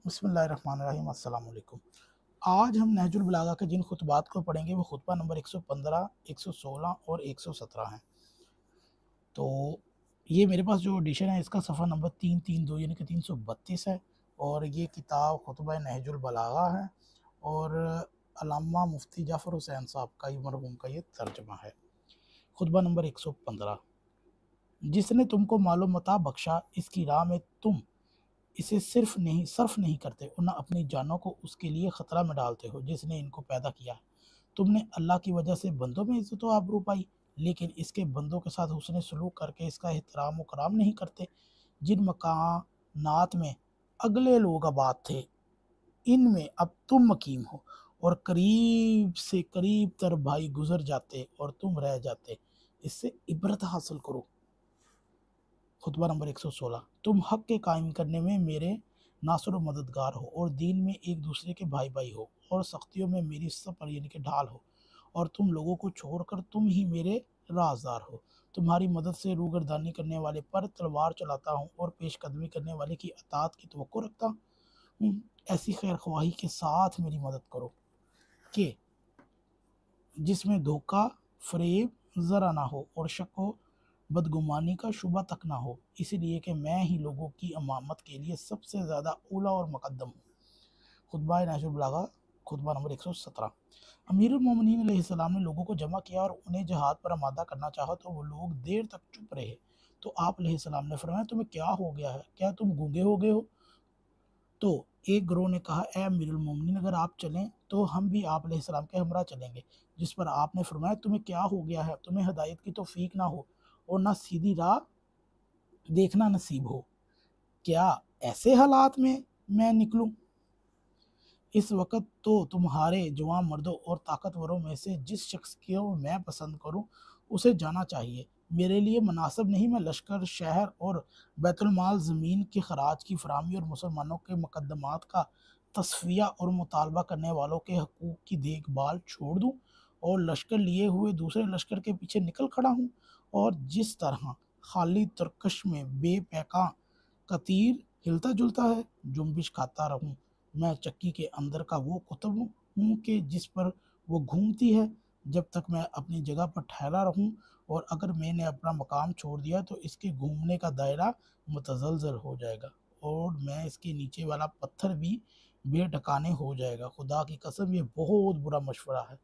بسم اللہ الرحمن الرحیم۔ السلام علیکم۔ آج ہم نہج البلاغہ کے جن خطبات کو پڑھیں گے وہ خطبہ نمبر 115، 116 اور 117 ہیں۔ تو یہ میرے پاس جو ایڈیشن ہے اس کا صفحہ نمبر 332 یعنی کہ 332 ہے، اور یہ کتاب خطبہ نہج البلاغہ ہے، اور علامہ مفتی جعفر حسین صاحب کا مرحوم کا یہ ترجمہ ہے۔ خطبہ نمبر 115۔ جس نے تم کو مال و متاع بخشا، اس کی راہ میں تم اسے صرف نہیں کرتے اور نہ اپنی جانوں کو اس کے لیے خطرہ میں ڈالتے ہو جس نے ان کو پیدا کیا ہے۔ تم نے اللہ کی وجہ سے بندوں میں عزت و آبرو پائی، لیکن اس کے بندوں کے ساتھ حسن سلوک کر کے اس کا احترام و کرام نہیں کرتے۔ جن مکانات میں اگلے لوگ آباد تھے ان میں اب تم مقیم ہو، اور قریب سے قریب تر بھائی گزر جاتے اور تم رہ جاتے، اس سے عبرت حاصل کرو۔ خطبہ نمبر 116۔ تم حق کے قائم کرنے میں میرے ناصر و مددگار ہو، اور دین میں ایک دوسرے کے بھائی ہو، اور سختیوں میں میری سپر یعنی کہ ڈھال ہو، اور تم لوگوں کو چھوڑ کر تم ہی میرے رازدار ہو۔ تمہاری مدد سے روگردانی کرنے والے پر تلوار چلاتا ہوں، اور پیش قدمی کرنے والے کی اطاعت کی توقع رکھتا ہوں۔ ایسی خیر خواہی کے ساتھ میری مدد کرو کہ جس میں دھوکہ، فریب ذرا نہ ہو، اور شک و بدگمانی کا شبہ تک نہ ہو، اس لیے کہ میں ہی لوگوں کی امامت کے لیے سب سے زیادہ اولیٰ اور مقدم ہوں۔ خطبہ نہج البلاغہ خطبہ نمبر 117۔ امیر المومنین علیہ السلام نے لوگوں کو جمع کیا اور انہیں جہاد پر آمادہ کرنا چاہا تو وہ لوگ دیر تک چپ رہے، تو آپ علیہ السلام نے فرمایا تمہیں کیا ہو گیا ہے؟ کیا تم گونگے ہو گئے ہو؟ تو ایک گروہ نے کہا اے امیر المومنین اگر آپ چلیں تو ہم بھی آپ علیہ السلام کے ہمراہ چلیں گے، جس پر آپ نے فرمایا تمہیں کیا ہو گیا ہے؟ تمہیں ہدایت کی توفیق نہ ہو اور نہ سیدھی راہ دیکھنا نصیب ہو، کیا ایسے حالات میں نکلوں؟ اس وقت تو تمہارے جوان مردوں اور طاقتوروں میں سے جس شخص کو میں پسند کروں اسے جانا چاہیے۔ میرے لیے مناسب نہیں میں لشکر، شہر اور بیت المال، زمین کے خراج کی فراہمی اور مسلمانوں کے مقدمات کا تصفیہ اور مطالبہ کرنے والوں کے حقوق کی دیکھ بھال چھوڑ دوں اور لشکر لیے ہوئے دوسرے لشکر کے پیچھے نکل کھڑا ہوں، اور جس طرح خالی ترکش میں بے پیکاں کا تیر ہلتا جلتا ہے جنبش کھاتا رہوں۔ میں چکی کے اندر کا وہ قطب ہوں کہ جس پر وہ گھومتی ہے جب تک میں اپنی جگہ پر ٹھہرا رہوں، اور اگر میں نے اپنا مقام چھوڑ دیا تو اس کے گھومنے کا دائرہ متزلزل ہو جائے گا، اور میں اس کے نیچے والا پتھر بھی بے ٹھکانے ہو جائے گا۔ خدا کی قسم یہ بہت برا مشورہ ہے۔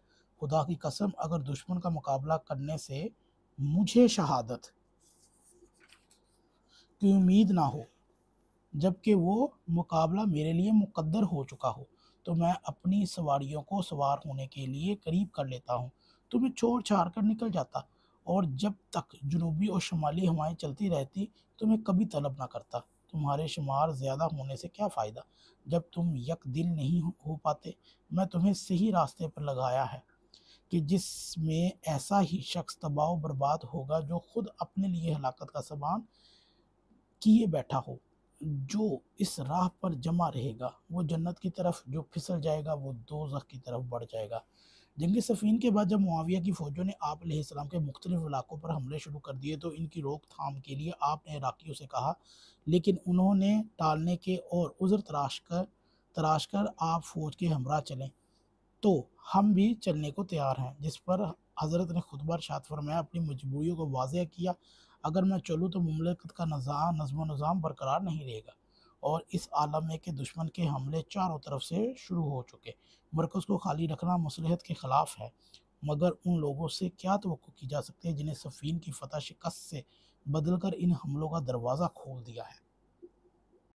خدا کی قسم اگر دشمن کا مقابلہ کرنے سے مجھے شہادت کی امید نہ ہو جبکہ وہ مقابلہ میرے لیے مقدر ہو چکا ہو، تو میں اپنی سواریوں کو سوار ہونے کے لیے قریب کر لیتا ہوں، تمہیں چھوڑ چھاڑ کر نکل جاتا، اور جب تک جنوبی اور شمالی ہوائیں چلتی رہتی تمہیں کبھی طلب نہ کرتا۔ تمہارے شمار زیادہ ہونے سے کیا فائدہ جب تم یک دل نہیں ہو پاتے۔ میں تمہیں صحیح راستے پر لگایا ہے کہ جس میں ایسا ہی شخص تباہ و برباد ہوگا جو خود اپنے لیے ہلاکت کا سامان کیے بیٹھا ہو۔ جو اس راہ پر جمع رہے گا وہ جنت کی طرف، جو پھسل جائے گا وہ دوزخ کی طرف بڑھ جائے گا۔ جنگ صفین کے بعد جب معاویہ کی فوجوں نے آپ علیہ السلام کے مختلف علاقوں پر حملے شروع کر دیے تو ان کی روک تھام کے لیے آپ نے عراقیوں سے کہا، لیکن انہوں نے ٹالنے کے اور عذر تراش کر آپ فوج کے ہمراہ چلیں تو ہم بھی چلنے کو تیار ہیں، جس پر حضرت نے خطبہ ارشاد فرمایا اپنی مجبوریوں کو واضح کیا، اگر میں چلوں تو مملکت کا نظم و نظام برقرار نہیں رہے گا، اور اس عالم میں کہ دشمن کے حملے چاروں طرف سے شروع ہو چکے۔ مرکز کو خالی رکھنا مصلحت کے خلاف ہے، مگر ان لوگوں سے کیا توقع کی جا سکتی ہے جنہیں صفین کی فتح شکست سے بدل کر ان حملوں کا دروازہ کھول دیا ہے۔